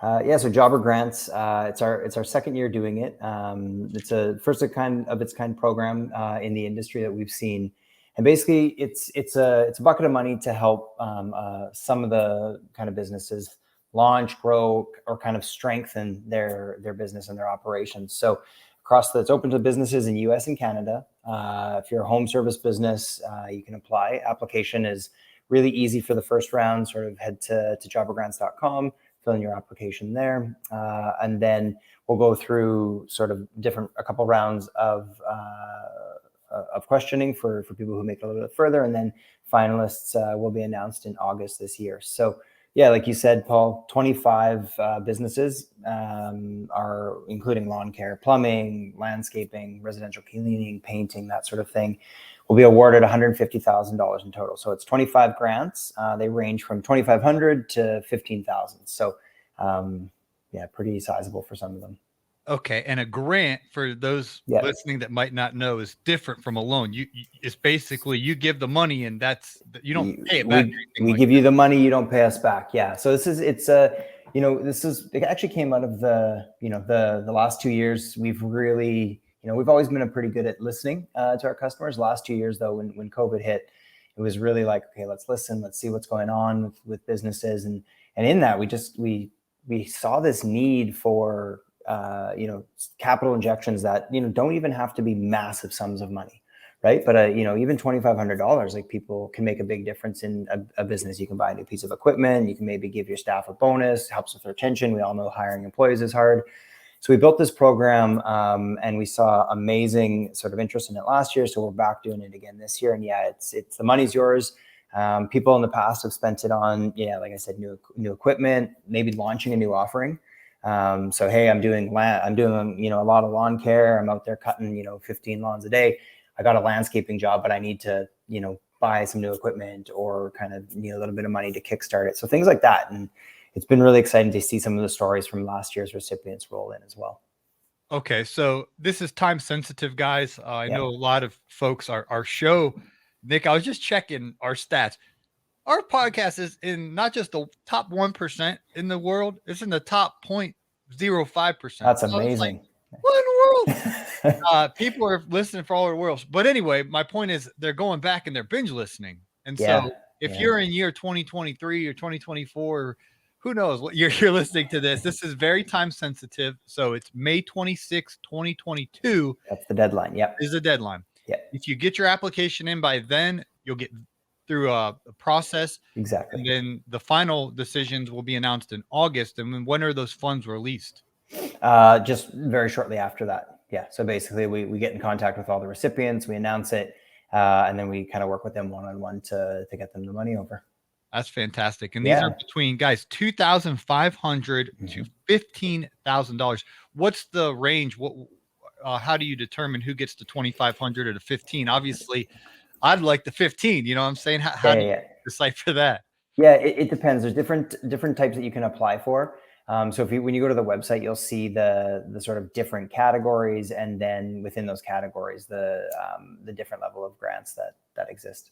So Jobber Grants, it's our second year doing it. It's a first of its kind program in the industry that we've seen, and basically it's a bucket of money to help some of the kind of businesses launch, grow, or kind of strengthen their business and their operations. So it's open to businesses in U.S. and Canada. If you're a home service business, you can apply. Application is really easy for the first round. Sort of head to jobbergrants.com. Fill in your application there, and then we'll go through sort of a couple rounds of questioning for people who make it a little bit further, and then finalists will be announced in August this year. So yeah, like you said, Paul, 25 businesses are including lawn care, plumbing, landscaping, residential cleaning, painting, that sort of thing, will be awarded $150,000 in total. So it's 25 grants. They range from $2,500 to $15,000. So pretty sizable for some of them. Okay, and a grant, for those listening that might not know, is different from a loan. It's basically you give the money, and you don't pay it back. We give you the money, you don't pay us back. Yeah. So it actually came out of the last 2 years. We've really, we've always been pretty good at listening to our customers. Last 2 years, though, when COVID hit, it was really like, okay, let's listen, let's see what's going on with businesses, and in that we saw this need for capital injections that don't even have to be massive sums of money, right? But even $2,500, like, people can make a big difference in a business. You can buy a new piece of equipment. You can maybe give your staff a bonus. Helps with retention. We all know hiring employees is hard. So we built this program, and we saw amazing sort of interest in it last year. So we're back doing it again this year. And yeah, it's the money's yours. People in the past have spent it on, like I said, new equipment, maybe launching a new offering. So, hey, I'm doing a lot of lawn care. I'm out there cutting, 15 lawns a day. I got a landscaping job, but I need to, buy some new equipment, or kind of need a little bit of money to kickstart it. So things like that. And it's been really exciting to see some of the stories from last year's recipients roll in as well. Okay. So this is time sensitive, guys. I know a lot of folks, our show, Nick, I was just checking our stats. Our podcast is in not just the top 1% in the world, it's in the top 0.05%. That's amazing. What in the world? People are listening for all over the world. But anyway, my point is they're going back and they're binge listening. And so if you're in year 2023 or 2024, who knows what you're listening to this. This is very time sensitive. So it's May 26, 2022. That's the deadline. Yep. Is the deadline. Yeah. If you get your application in by then, you'll get through a process. Exactly. And then the final decisions will be announced in August. And when are those funds released? Just very shortly after that. Yeah. So basically we get in contact with all the recipients, we announce it, and then we kind of work with them one-on-one to get them the money over. That's fantastic. And these are between, guys, $2,500 to $15,000. What's the range? How do you determine who gets the 2,500 or the 15? Obviously, I'd like the 15. You know what I'm saying? How do you decipher that? Yeah, it depends. There's different types that you can apply for. So when you go to the website, you'll see the sort of different categories, and then within those categories, the different level of grants that exist.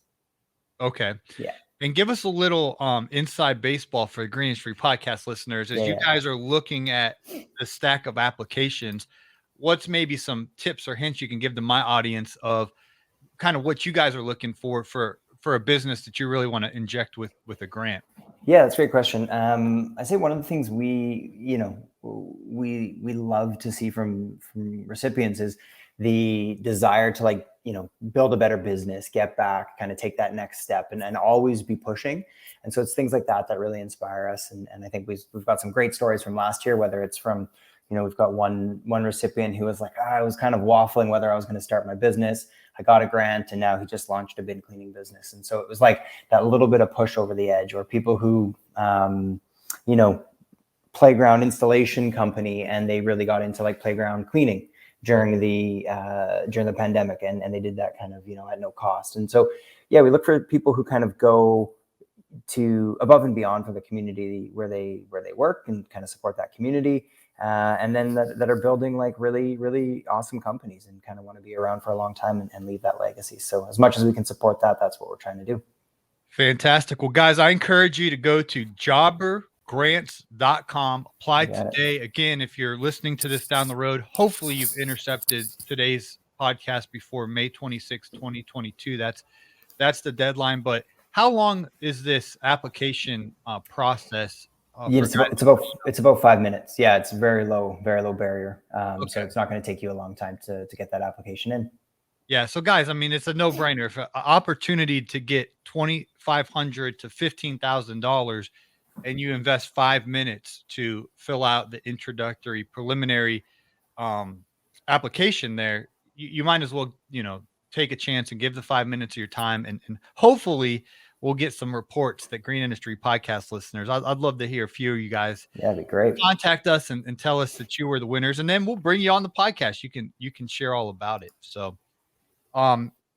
Okay. Yeah. And give us a little inside baseball for Green Industry podcast listeners. As you guys are looking at the stack of applications, what's maybe some tips or hints you can give to my audience of kind of what you guys are looking for a business that you really want to inject with a grant? Yeah, that's a great question. I say one of the things we love to see from recipients is the desire to build a better business, get back, kind of take that next step, and always be pushing. And so it's things like that really inspire us. And I think we've got some great stories from last year, whether it's from, we've got one recipient who was like, I was kind of waffling whether I was going to start my business. I got a grant, and now he just launched a bin cleaning business. And so it was like that little bit of push over the edge, or people who, playground installation company, and they really got into playground cleaning during the pandemic, and they did that kind of, at no cost. And so, we look for people who kind of go to above and beyond for the community where they work, and kind of support that community. And then that are building really, really awesome companies, and kind of want to be around for a long time and leave that legacy. So as much as we can support that, that's what we're trying to do. Fantastic. Well, guys, I encourage you to go to grants.com. Apply Got it. today. Again, if you're listening to this down the road, hopefully you've intercepted today's podcast before May 26, 2022. That's the deadline. But how long is this application process? Yeah, For guys? it's about 5 minutes. Yeah, it's very low barrier. Okay. So it's not going to take you a long time to get that application in. Yeah. So guys, I mean, it's a no-brainer. If an opportunity to get $2,500 to $15,000 and you invest 5 minutes to fill out the introductory preliminary application there, you might as well, take a chance and give the 5 minutes of your time, and hopefully we'll get some reports that Green Industry Podcast listeners. I'd love to hear a few of you guys. Yeah, that'd be great. Contact us and tell us that you were the winners, and then we'll bring you on the podcast. You can share all about it. So,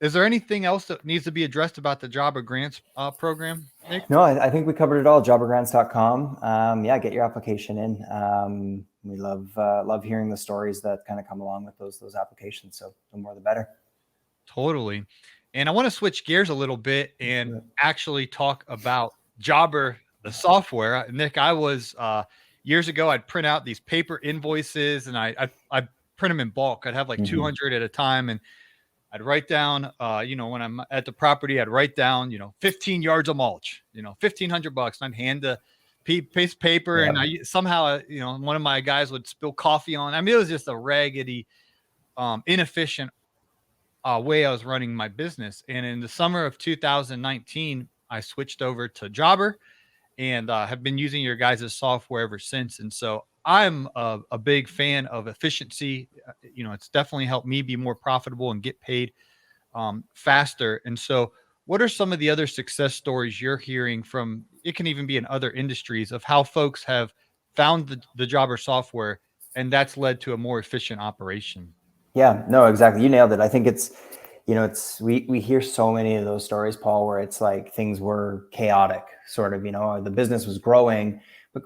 is there anything else that needs to be addressed about the Jobber Grants program, Nick? No, I think we covered it all. Jobbergrants.com. Yeah, get your application in. We love hearing the stories that kind of come along with those applications. So the more the better. Totally. And I want to switch gears a little bit and actually talk about Jobber, the software. Nick, I was years ago, I'd print out these paper invoices and I print them in bulk. I'd have like 200 at a time, and I'd write down, when I'm at the property, I'd write down, 15 yards of mulch, $1,500, and I'd hand the piece of paper. Yep. And I somehow, one of my guys would spill coffee on. I mean, it was just a raggedy, inefficient way I was running my business. And in the summer of 2019, I switched over to Jobber and have been using your guys' software ever since. And so I'm a big fan of efficiency. It's definitely helped me be more profitable and get paid faster. And so what are some of the other success stories you're hearing from, it can even be in other industries, of how folks have found the Jobber software and that's led to a more efficient operation? Yeah, no, exactly. You nailed it. I think we hear so many of those stories, Paul, where it's like things were chaotic, sort of, the business was growing, but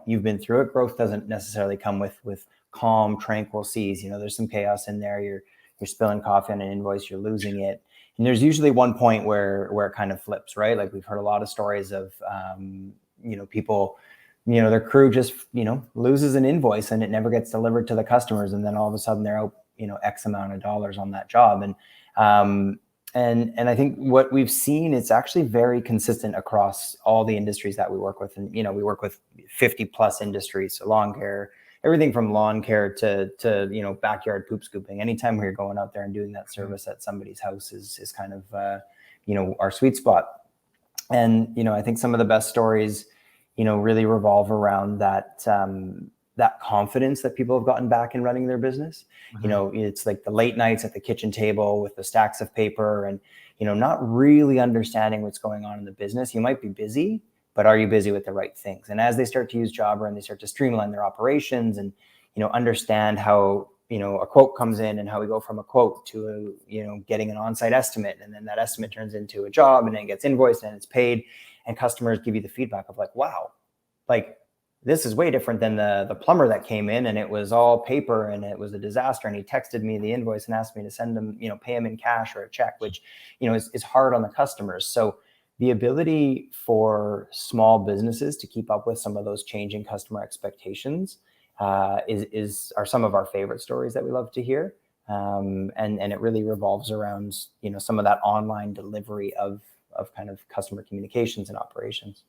you've been through it. Growth doesn't necessarily come with calm, tranquil seas. There's some chaos in there. You're spilling coffee on an invoice, you're losing it. And there's usually one point where it kind of flips, right? Like we've heard a lot of stories of, people, their crew just, loses an invoice and it never gets delivered to the customers. And then all of a sudden they're out, X amount of dollars on that job. And I think what we've seen, it's actually very consistent across all the industries that we work with. And, we work with 50 plus industries, so lawn care, everything from lawn care to backyard poop scooping. Anytime we're going out there and doing that service at somebody's house is kind of, our sweet spot. And, I think some of the best stories, really revolve around that confidence that people have gotten back in running their business. It's like the late nights at the kitchen table with the stacks of paper and, not really understanding what's going on in the business. You might be busy, but are you busy with the right things? And as they start to use Jobber and they start to streamline their operations and, understand how, a quote comes in and how we go from a quote to, getting an on-site estimate. And then that estimate turns into a job and then it gets invoiced and it's paid, and customers give you the feedback of like, wow, like, this is way different than the plumber that came in and it was all paper and it was a disaster. And he texted me the invoice and asked me to send him, pay him in cash or a check, which, is hard on the customers. So the ability for small businesses to keep up with some of those changing customer expectations are some of our favorite stories that we love to hear. And it really revolves around, some of that online delivery of kind of customer communications and operations.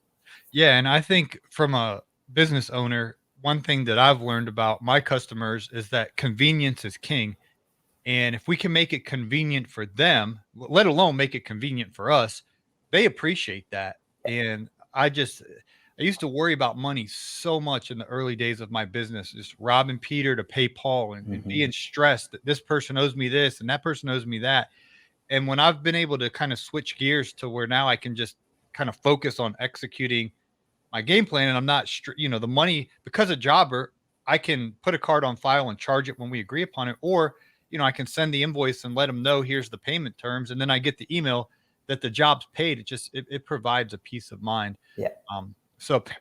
Yeah. And I think from a business owner, one thing that I've learned about my customers is that convenience is king. And if we can make it convenient for them, let alone make it convenient for us, they appreciate that. And I used to worry about money so much in the early days of my business, just robbing Peter to pay Paul and being stressed that this person owes me this and that person owes me that. And when I've been able to kind of switch gears to where now I can just kind of focus on executing my game plan, and I'm not, the money, because of Jobber, I can put a card on file and charge it when we agree upon it. Or, I can send the invoice and let them know here's the payment terms. And then I get the email that the job's paid. It provides a peace of mind. Yeah.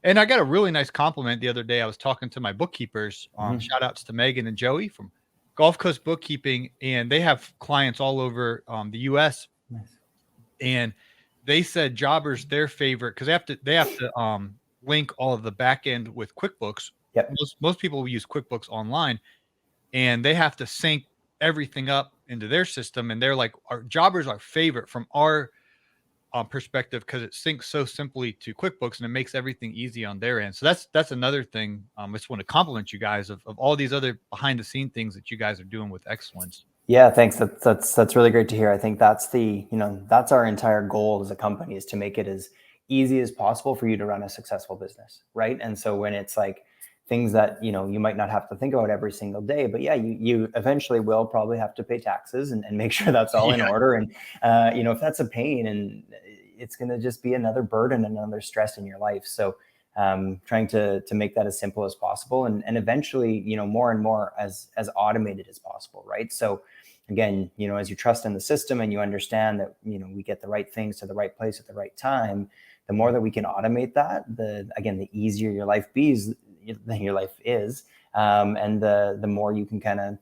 And I got a really nice compliment the other day. I was talking to my bookkeepers, shout outs to Megan and Joey from Gulf Coast Bookkeeping. And they have clients all over the US. Nice. And they said Jobber's their favorite because they have to link all of the back end with QuickBooks. Yep. Most people use QuickBooks Online, and they have to sync everything up into their system. And they're like, our Jobber's our favorite from our perspective, because it syncs so simply to QuickBooks and it makes everything easy on their end. So that's another thing. I just want to compliment you guys of all these other behind the scene things that you guys are doing with excellence. Yeah, thanks. That's really great to hear. I think that's that's our entire goal as a company, is to make it as easy as possible for you to run a successful business, right? And so when it's like things that you might not have to think about every single day, but yeah, you eventually will probably have to pay taxes and make sure that's all in order. And if that's a pain, and it's going to just be another burden, another stress in your life. So trying to make that as simple as possible, and eventually more and more as automated as possible, right? So again, as you trust in the system and you understand that we get the right things to the right place at the right time, the more that we can automate that, the easier your life is, and the more you can kind of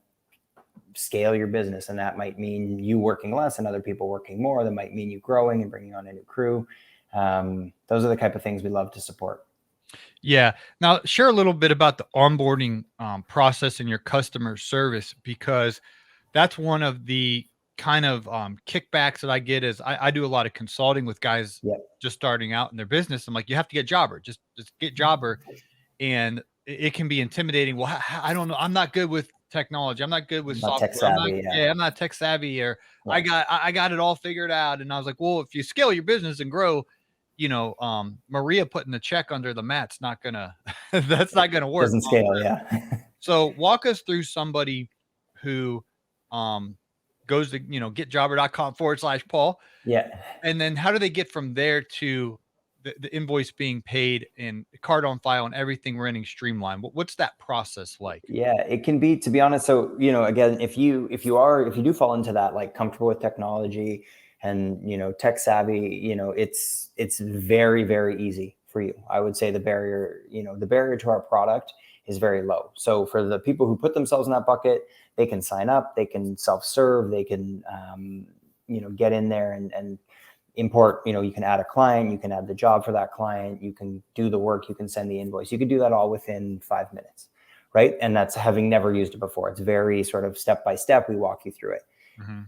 scale your business. And that might mean you working less and other people working more. That might mean you growing and bringing on a new crew. Those are the type of things we love to support. Yeah. Now share a little bit about the onboarding process and your customer service, because that's one of the kind of kickbacks that I get. Is I do a lot of consulting with guys just starting out in their business. I'm like, you have to get Jobber, just get Jobber. And it can be intimidating. Well, I don't know. I'm not good with technology. I'm not good with software. I'm not tech savvy, or I got it all figured out. And I was like, well, if you scale your business and grow, Maria putting the check under the mat's not gonna, that's not gonna work. Doesn't scale. Yeah. So walk us through somebody who goes to, getjobber.com/Paul. Yeah. And then how do they get from there to the invoice being paid and card on file and everything running streamlined? What's that process like? Yeah, it can be, to be honest. So, again, if you do fall into that, like comfortable with technology and, tech savvy, it's very, very easy for you. I would say the barrier to our product is very low. So for the people who put themselves in that bucket, they can sign up, they can self-serve, they can, get in there and import, you can add a client, you can add the job for that client, you can do the work, you can send the invoice, you can do that all within 5 minutes, right? And that's having never used it before. It's very sort of step-by-step, we walk you through it. Mm-hmm.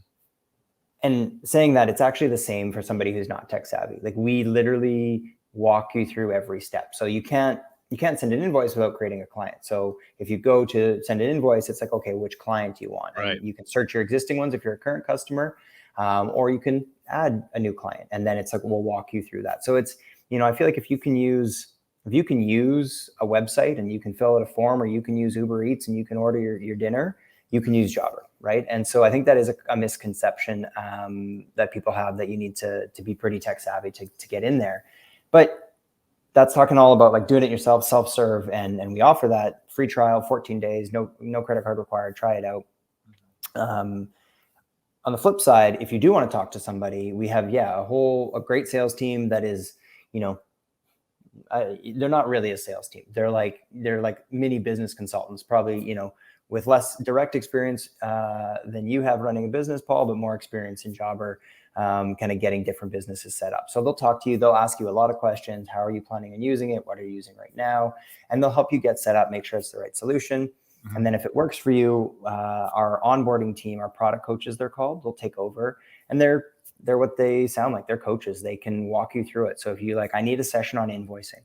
And saying that, it's actually the same for somebody who's not tech savvy. Like, we literally walk you through every step. So you can't send an invoice without creating a client. So if you go to send an invoice, it's like, okay, which client do you want? Right. And you can search your existing ones if you're a current customer, or you can add a new client, and then it's like, we'll walk you through that. So it's, I feel like if you can use a website and you can fill out a form, or you can use Uber Eats and you can order your dinner, you can use Jobber, right? And so I think that is a misconception that people have, that you need to be pretty tech savvy to get in there. But that's talking all about like doing it yourself, self-serve, and we offer that free trial, 14 days, no credit card required. Try it out. On the flip side, if you do want to talk to somebody, we have a great sales team that is, they're not really a sales team. They're like mini business consultants, probably, with less direct experience than you have running a business, Paul, but more experience in Jobber, kind of getting different businesses set up. So they'll talk to you, they'll ask you a lot of questions. How are you planning on using it? What are you using right now? And they'll help you get set up, make sure it's the right solution. Mm-hmm. And then if it works for you, our onboarding team, our product coaches, they're called, they'll take over, and they're what they sound like. They're coaches. They can walk you through it. So if you like, I need a session on invoicing,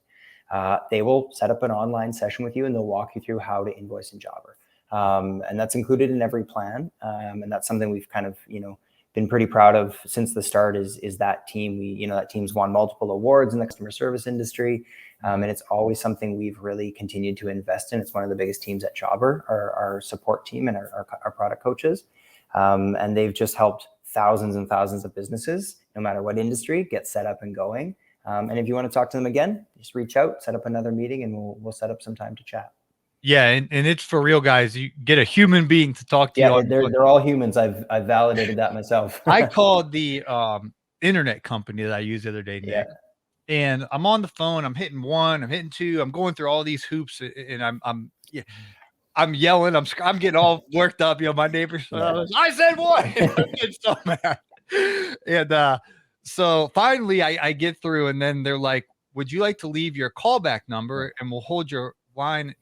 they will set up an online session with you, and they'll walk you through how to invoice in Jobber. And that's included in every plan. And that's something we've kind of, been pretty proud of since the start is that team. That team's won multiple awards in the customer service industry. And it's always something we've really continued to invest in. It's one of the biggest teams at Jobber, our support team and our product coaches. And they've just helped thousands and thousands of businesses, no matter what industry, get set up and going. And if you want to talk to them again, just reach out, set up another meeting, and we'll set up some time to chat. Yeah, and it's for real, guys. You get a human being to talk to you. Yeah, they're all humans. I've validated that myself. I called the internet company that I used the other day, Nick. Yeah. And I'm on the phone. I'm hitting 1. I'm hitting 2. I'm going through all these hoops, and I'm yelling. I'm getting all worked up. My neighbors. I said 1. I'm getting so mad. And so finally, I get through, and then they're like, would you like to leave your callback number and we'll hold your line,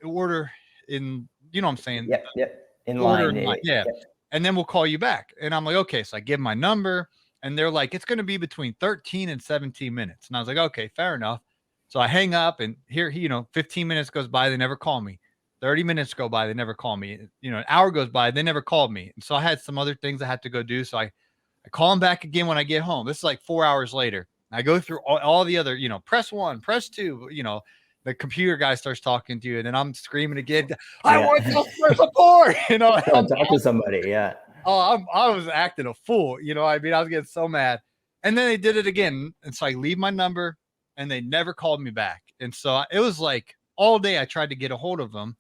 order in, you know what I'm saying? Yep. Yep. In Order line. in line. Yeah. Yep. And then we'll call you back. And I'm like, okay. So I give my number and they're like, it's going to be between 13 and 17 minutes. And I was like, okay, fair enough. So I hang up and here, 15 minutes goes by. They never call me. 30 minutes go by. They never call me. An hour goes by. They never called me. And so I had some other things I had to go do. So I call them back again when I get home. This is like 4 hours later. I go through all the other, press 1, press 2, the computer guy starts talking to you, and then I'm screaming again, I want customer support, Talk to somebody. Yeah. Oh, I was acting a fool, I was getting so mad. And then they did it again. And so I leave my number and they never called me back. And so it was like all day I tried to get a hold of them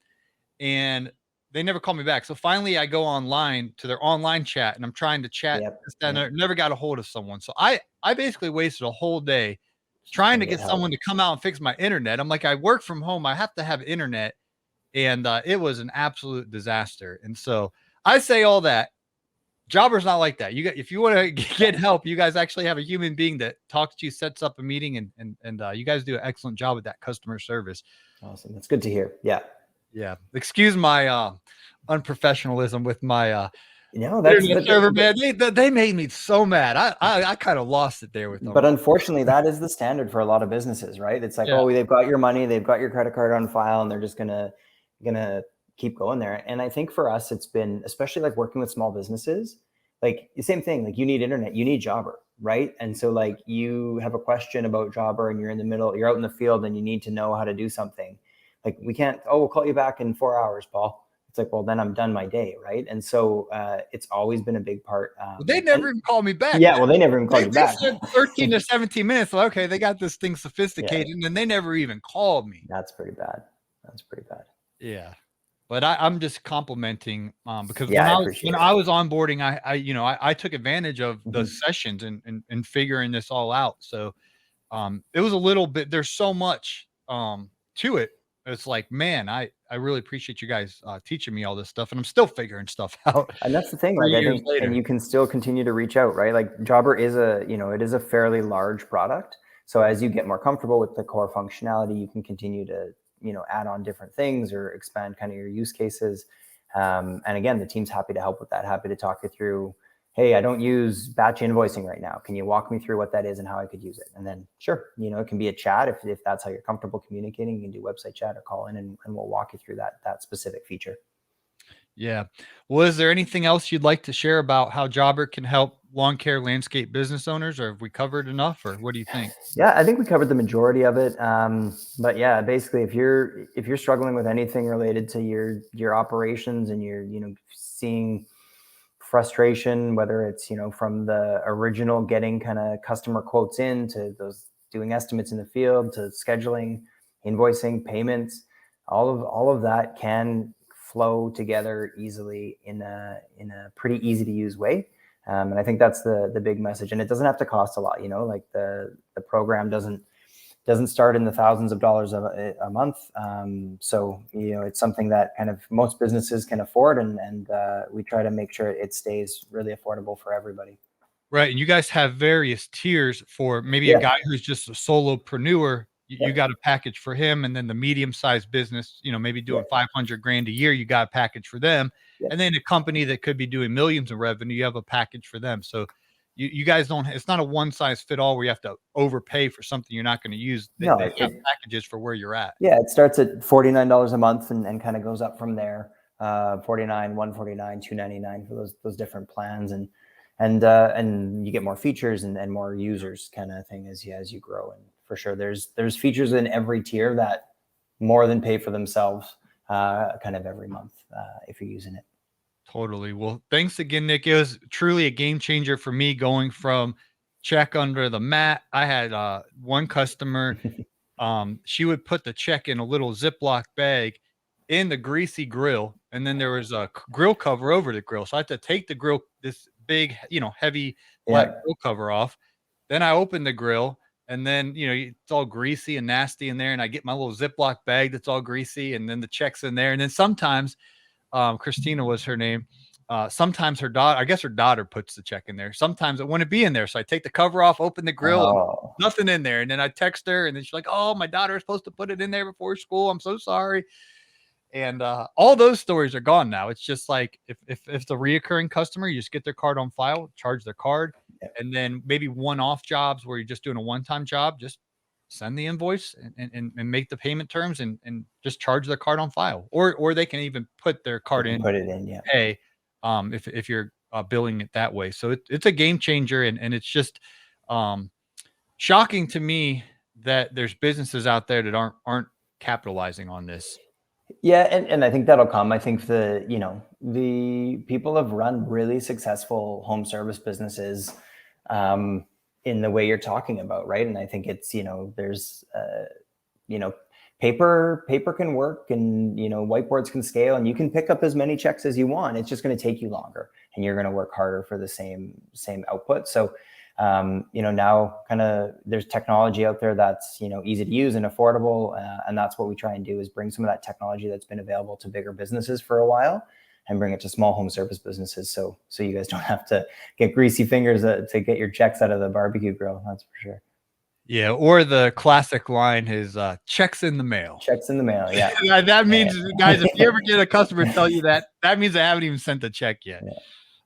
and they never called me back. So finally I go online to their online chat and I'm trying to chat and I never got a hold of someone. So I basically wasted a whole day trying to get someone to come out and fix my internet. I'm like, I work from home. I have to have internet. And it was an absolute disaster. And so I say all that. Jobber's not like that. If you want to get help, you guys actually have a human being that talks to you, sets up a meeting, and you guys do an excellent job with that customer service. Awesome. That's good to hear. Yeah. Yeah. Excuse my unprofessionalism with my that's server, man. They made me so mad. I kind of lost it there with them. But unfortunately, that is the standard for a lot of businesses, right? It's like, oh, they've got your money, they've got your credit card on file, and they're just gonna keep going there. And I think for us, it's been, especially like working with small businesses, like the same thing, like you need internet, you need Jobber, right? And so like you have a question about Jobber and you're in the middle, you're out in the field and you need to know how to do something. Like we can't, we'll call you back in 4 hours, Paul. It's like, well, then I'm done my day, right? And so it's always been a big part. They never even called me back. Yeah, well, they never even called you back. Said 13 to 17 minutes. Like, okay, they got this thing sophisticated, and then they never even called me. That's pretty bad. Yeah. But I'm just complimenting because when I was onboarding, I took advantage of the sessions and figuring this all out. So it was a little bit, there's so much to it. It's like, man, I really appreciate you guys teaching me all this stuff, and I'm still figuring stuff out. And that's the thing, like I think, and you can still continue to reach out, right? Like Jobber is it is a fairly large product. So as you get more comfortable with the core functionality, you can continue to add on different things or expand kind of your use cases. And again, the team's happy to help with that. Happy to talk you through, hey, I don't use batch invoicing right now. Can you walk me through what that is and how I could use it? And then sure, it can be a chat. If that's how you're comfortable communicating, you can do website chat or call in and we'll walk you through that specific feature. Yeah. Well, is there anything else you'd like to share about how Jobber can help lawn care landscape business owners, or have we covered enough, or what do you think? Yeah, I think we covered the majority of it. But yeah, basically if you're struggling with anything related to your operations and you're, seeing frustration, whether it's, from the original getting kind of customer quotes in to those doing estimates in the field to scheduling, invoicing, payments, all of that can flow together easily in a pretty easy to use way. And I think that's the big message. And it doesn't have to cost a lot, like the program doesn't start in the thousands of dollars a month. So, it's something that kind of most businesses can afford. And we try to make sure it stays really affordable for everybody. Right. And you guys have various tiers for maybe a guy who's just a solopreneur. You got a package for him, and then the medium-sized business, maybe doing 500 grand a year, you got a package for them. And then a company that could be doing millions of revenue, you have a package for them. So you guys it's not a one size fit all where you have to overpay for something you're not going to use. They have packages for where you're at. Yeah. It starts at $49 a month and kind of goes up from there. $49, $149, $299 for those different plans. And you get more features and more users kind of thing as you grow. And for sure, there's features in every tier that more than pay for themselves kind of every month if you're using it. Totally. Well, thanks again, Nick. It was truly a game changer for me going from check under the mat. I had one customer, she would put the check in a little Ziploc bag in the greasy grill, and then there was a grill cover over the grill. So I had to take the grill, this big, heavy black grill cover off. Then I opened the grill, and then, it's all greasy and nasty in there. And I get my little Ziploc bag that's all greasy, and then the check's in there. And then sometimes, Christina was her name. sometimes her daughter puts the check in there. Sometimes it wouldn't be in there. So I take the cover off, open the grill, and nothing in there. And then I text her and then she's like, oh, my daughter is supposed to put it in there before school. I'm so sorry. And all those stories are gone now. It's just like if it's a reoccurring customer, you just get their card on file, charge their card, and then maybe one-off jobs where you're just doing a one-time job, just send the invoice and make the payment terms and just charge their card on file. Or they can even put their card in, put it in, pay if you're billing it that way. So it's a game changer, and it's just shocking to me that there's businesses out there that aren't capitalizing on this. Yeah, and I think that'll come. I think the people have run really successful home service businesses in the way you're talking about, right? And I think it's, there's paper can work, and whiteboards can scale, and you can pick up as many checks as you want. It's just going to take you longer, and you're going to work harder for the same output. So now kind of there's technology out there that's, easy to use and affordable. And that's what we try and do, is bring some of that technology that's been available to bigger businesses for a while and bring it to small home service businesses. So you guys don't have to get greasy fingers to get your checks out of the barbecue grill. That's for sure. Yeah. Or the classic line is checks in the mail. Checks in the mail. Yeah. That means, guys, if you ever get a customer tell you that means they haven't even sent the check yet. Yeah.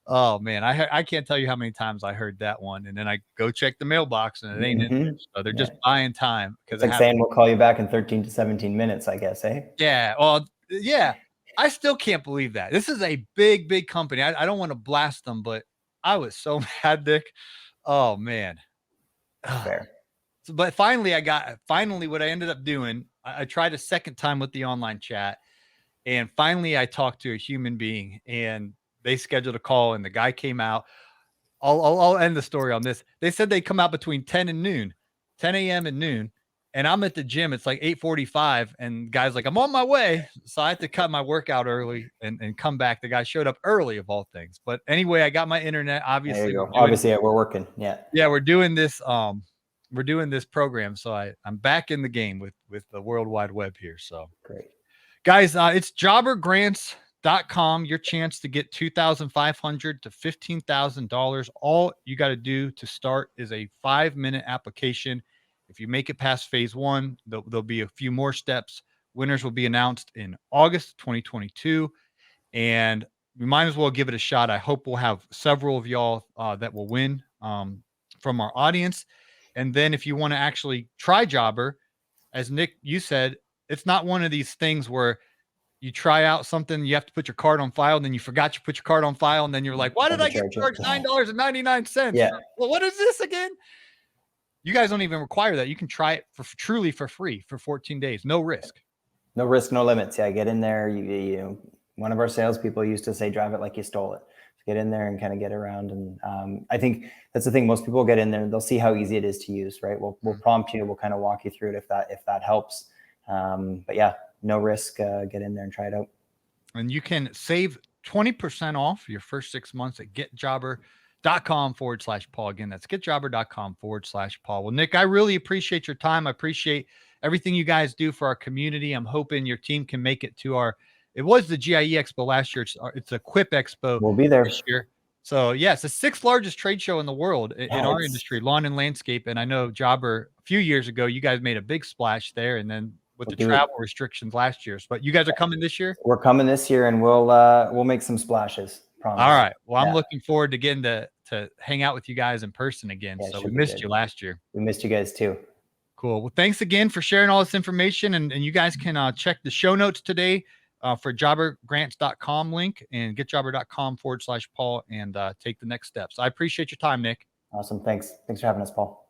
Oh man, I can't tell you how many times I heard that one, and then I go check the mailbox and it ain't in there. So they're just buying time. It's like saying we'll call you back in 13 to 17 minutes, I guess, eh? Yeah. Well, yeah. I still can't believe that. This is a big company. I don't want to blast them, but I was so mad, Nick. Oh man. Fair. But finally what I ended up doing, I tried a second time with the online chat, and finally I talked to a human being, and they scheduled a call, and the guy came out. I'll end the story on this. They said they come out between 10 a.m. and noon. And I'm at the gym. It's like 8:45. And guy's like, I'm on my way. So I had to cut my workout early and come back. The guy showed up early, of all things. But anyway, I got my internet. Obviously, we're working. Yeah. Yeah. We're doing this. We're doing this program. So I'm back in the game with the World Wide Web here. So great. Guys, it's jobbergrants.com, your chance to get $2,500 to $15,000. All you got to do to start is a 5-minute application. If you make it past phase 1, there'll be a few more steps. Winners will be announced in August 2022, and we might as well give it a shot. I hope we'll have several of y'all that will win from our audience. And then if you want to actually try Jobber, as Nick, you said, it's not one of these things where you try out something, you have to put your card on file, and then you forgot you put your card on file, and then you're like, why did I get charged $9.99? Yeah. Well, what is this again? You guys don't even require that. You can try it truly for free for 14 days. No risk. No risk, no limits. Yeah, get in there. You one of our salespeople used to say, drive it like you stole it. So get in there and kind of get around. And I think that's the thing. Most people get in there, they'll see how easy it is to use, right? We'll prompt you. We'll kind of walk you through it if that helps. But yeah, no risk. Get in there and try it out. And you can save 20% off your first 6 months at getjobber.com/Paul. Again, that's getjobber.com/Paul. Well, Nick, I really appreciate your time. I appreciate everything you guys do for our community. I'm hoping your team can make it to it was the GIE Expo last year. It's a Quip Expo. We'll be there this year. So yeah, it's the 6th largest trade show in the world in our industry, lawn and landscape. And I know Jobber, a few years ago, you guys made a big splash there, and then with the travel restrictions last year. But you guys are coming this year? We're coming this year, and we'll make some splashes. Promise. All right. Well, I'm looking forward to getting to hang out with you guys in person again. So we missed you last year. We missed you guys too. Cool. Well, thanks again for sharing all this information. And you guys can check the show notes today for jobbergrants.com link and getjobber.com/Paul and take the next steps. I appreciate your time, Nick. Awesome. Thanks for having us, Paul.